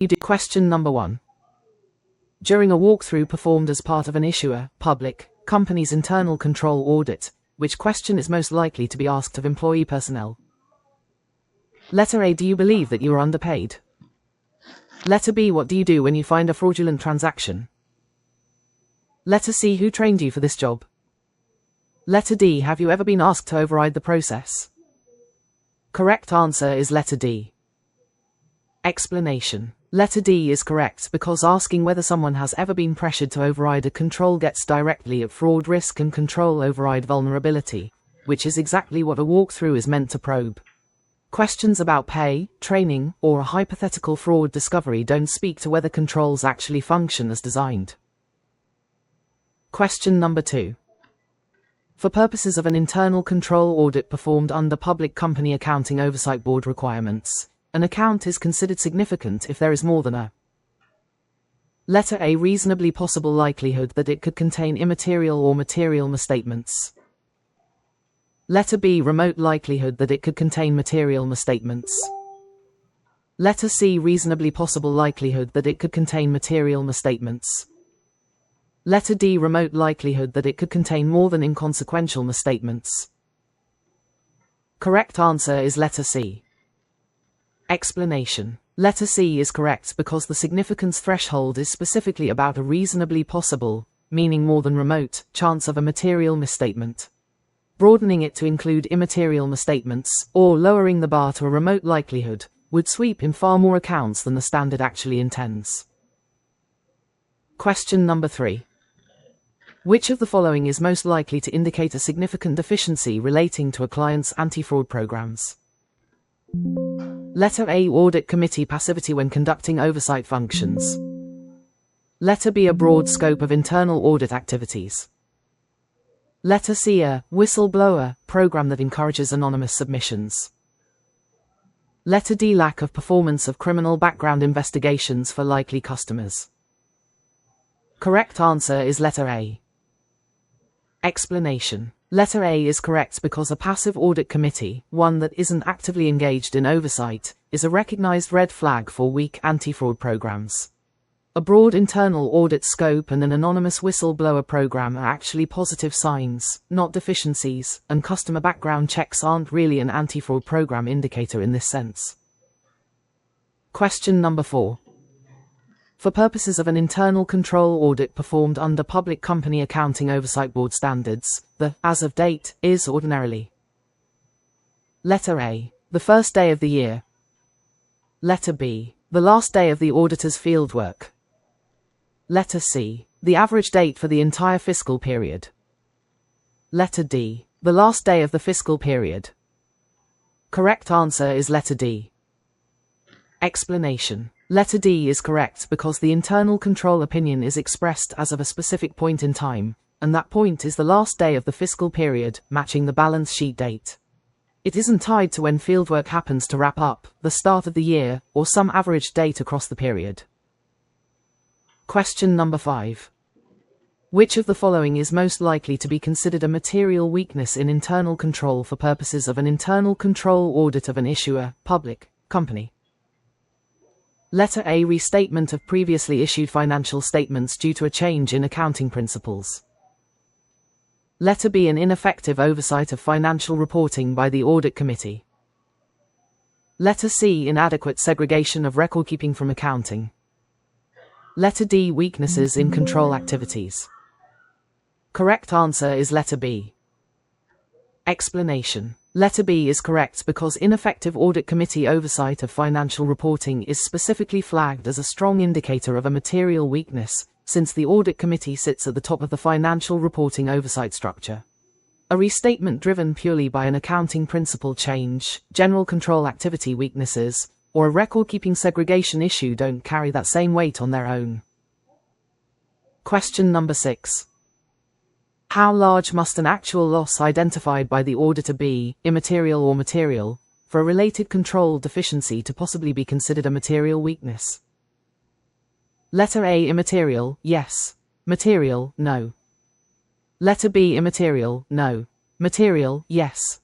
You do. Question number 1. During a walkthrough performed as part of an issuer, public, company's internal control audit, which question is most likely to be asked of employee personnel? Letter A. Do you believe that you are underpaid? Letter B. What do you do when you find a fraudulent transaction? Letter C. Who trained you for this job? Letter D. Have you ever been asked to override the process? Correct answer is letter D. Explanation. Letter D is correct because asking whether someone has ever been pressured to override a control gets directly at fraud risk and control override vulnerability, which is exactly what a walkthrough is meant to probe. Questions about pay, training, or a hypothetical fraud discovery don't speak to whether controls actually function as designed. Question number 2. For purposes of an internal control audit performed under Public Company Accounting Oversight Board requirements, an account is considered significant if there is more than a letter A. Reasonably possible likelihood that it could contain immaterial or material misstatements. Letter B. Remote likelihood that it could contain material misstatements. Letter C. Reasonably possible likelihood that it could contain material misstatements. Letter D. Remote likelihood that it could contain more than inconsequential misstatements. Correct answer is letter C. Explanation. Letter C is correct because the significance threshold is specifically about a reasonably possible, meaning more than remote, chance of a material misstatement. Broadening it to include immaterial misstatements, or lowering the bar to a remote likelihood, would sweep in far more accounts than the standard actually intends. Question number 3. Which of the following is most likely to indicate a significant deficiency relating to a client's anti-fraud programs? Letter A. Audit committee passivity when conducting oversight functions. Letter B. A broad scope of internal audit activities. Letter C. A whistleblower program that encourages anonymous submissions. Letter D. Lack of performance of criminal background investigations for likely customers. Correct answer is letter A. Explanation. Letter A is correct because a passive audit committee, one that isn't actively engaged in oversight, is a recognized red flag for weak anti-fraud programs. A broad internal audit scope and an anonymous whistleblower program are actually positive signs, not deficiencies, and customer background checks aren't really an anti-fraud program indicator in this sense. Question number 4. For purposes of an internal control audit performed under Public Company Accounting Oversight Board standards, the as of date is ordinarily letter A. The first day of the year. Letter B. The last day of the auditor's fieldwork. Letter C. The average date for the entire fiscal period. Letter D. The last day of the fiscal period. Correct answer is letter D. Explanation. Letter D is correct because the internal control opinion is expressed as of a specific point in time, and that point is the last day of the fiscal period, matching the balance sheet date. It isn't tied to when fieldwork happens to wrap up, the start of the year, or some average date across the period. Question number 5. Which of the following is most likely to be considered a material weakness in internal control for purposes of an internal control audit of an issuer, public, company? Letter A. Restatement of previously issued financial statements due to a change in accounting principles. Letter B. An ineffective oversight of financial reporting by the audit committee. Letter C. Inadequate segregation of record-keeping from accounting. Letter D. Weaknesses in control activities. Correct answer is letter B. Explanation. Letter B is correct because ineffective audit committee oversight of financial reporting is specifically flagged as a strong indicator of a material weakness, since the audit committee sits at the top of the financial reporting oversight structure. A restatement driven purely by an accounting principle change, general control activity weaknesses, or a record-keeping segregation issue don't carry that same weight on their own. Question number 6. How large must an actual loss identified by the auditor be, immaterial or material, for a related control deficiency to possibly be considered a material weakness? Letter A. Immaterial, yes. Material, no. Letter B. Immaterial, no. Material, yes.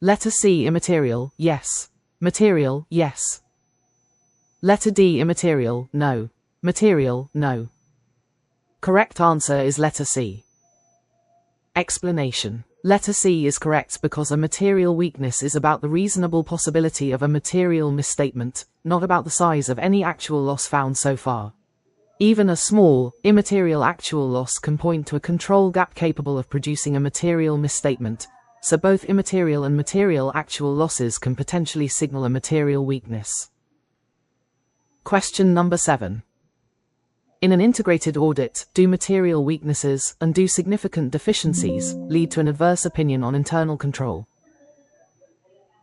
Letter C. Immaterial, yes. Material, yes. Letter D. Immaterial, no. Material, no. Correct answer is letter C. Explanation. Letter C is correct because a material weakness is about the reasonable possibility of a material misstatement, not about the size of any actual loss found so far. Even a small, immaterial actual loss can point to a control gap capable of producing a material misstatement, so both immaterial and material actual losses can potentially signal a material weakness. Question number 7. In an integrated audit, do material weaknesses and do significant deficiencies lead to an adverse opinion on internal control?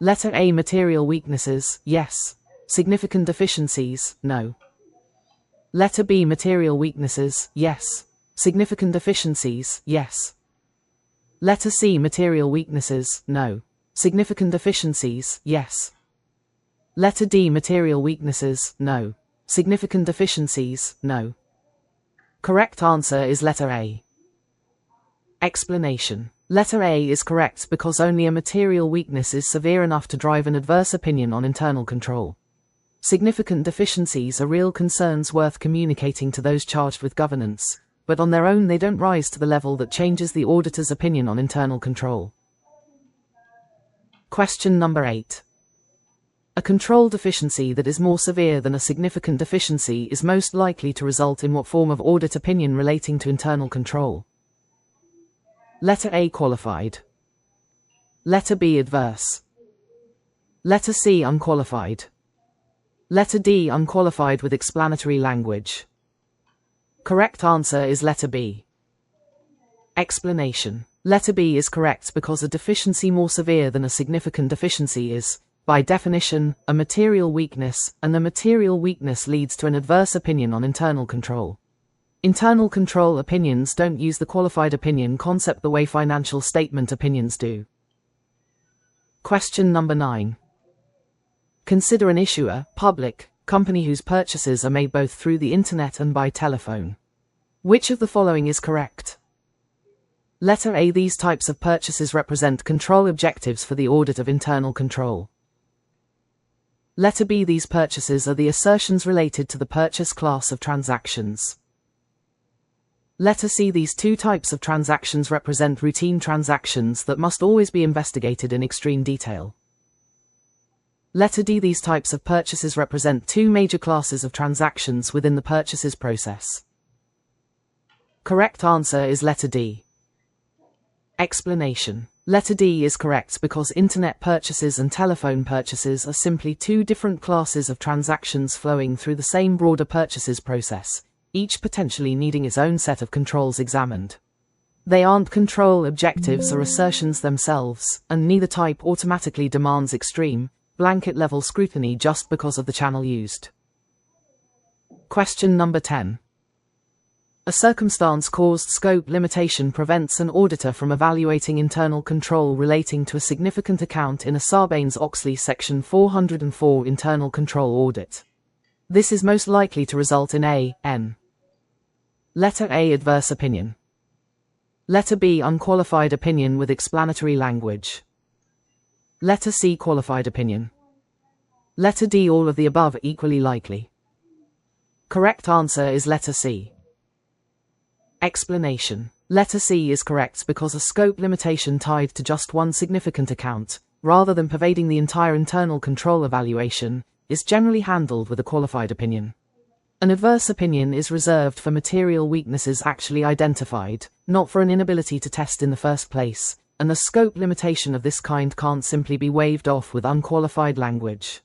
Letter A. Material weaknesses, yes. Significant deficiencies, no. Letter B. Material weaknesses, yes. Significant deficiencies, yes. Letter C. Material weaknesses, no. Significant deficiencies, yes. Letter D. Material weaknesses, no. Significant deficiencies, no. Correct answer is letter A. Explanation. Letter A is correct because only a material weakness is severe enough to drive an adverse opinion on internal control. Significant deficiencies are real concerns worth communicating to those charged with governance, but on their own they don't rise to the level that changes the auditor's opinion on internal control. Question number 8. A control deficiency that is more severe than a significant deficiency is most likely to result in what form of audit opinion relating to internal control? Letter A. Qualified. Letter B. Adverse. Letter C. Unqualified. Letter D. Unqualified with explanatory language. Correct answer is letter B. Explanation. Letter B is correct because a deficiency more severe than a significant deficiency is, by definition, a material weakness, and the material weakness leads to an adverse opinion on internal control. Internal control opinions don't use the qualified opinion concept the way financial statement opinions do. Question number 9. Consider an issuer, public, company whose purchases are made both through the internet and by telephone. Which of the following is correct? Letter A. These types of purchases represent control objectives for the audit of internal control. Letter B. These purchases are the assertions related to the purchase class of transactions. Letter C. These two types of transactions represent routine transactions that must always be investigated in extreme detail. Letter D. These types of purchases represent two major classes of transactions within the purchases process. Correct answer is letter D. Explanation. Letter D is correct because internet purchases and telephone purchases are simply two different classes of transactions flowing through the same broader purchases process, each potentially needing its own set of controls examined. They aren't control objectives or assertions themselves, and neither type automatically demands extreme, blanket-level scrutiny just because of the channel used. Question number 10. A circumstance-caused scope limitation prevents an auditor from evaluating internal control relating to a significant account in a Sarbanes-Oxley Section 404 internal control audit. This is most likely to result in a N. Letter A. Adverse opinion. Letter B. Unqualified opinion with explanatory language. Letter C. Qualified opinion. Letter D. All of the above are equally likely. Correct answer is letter C. Explanation. Letter C is correct because a scope limitation tied to just one significant account, rather than pervading the entire internal control evaluation, is generally handled with a qualified opinion. An adverse opinion is reserved for material weaknesses actually identified, not for an inability to test in the first place, and a scope limitation of this kind can't simply be waved off with unqualified language.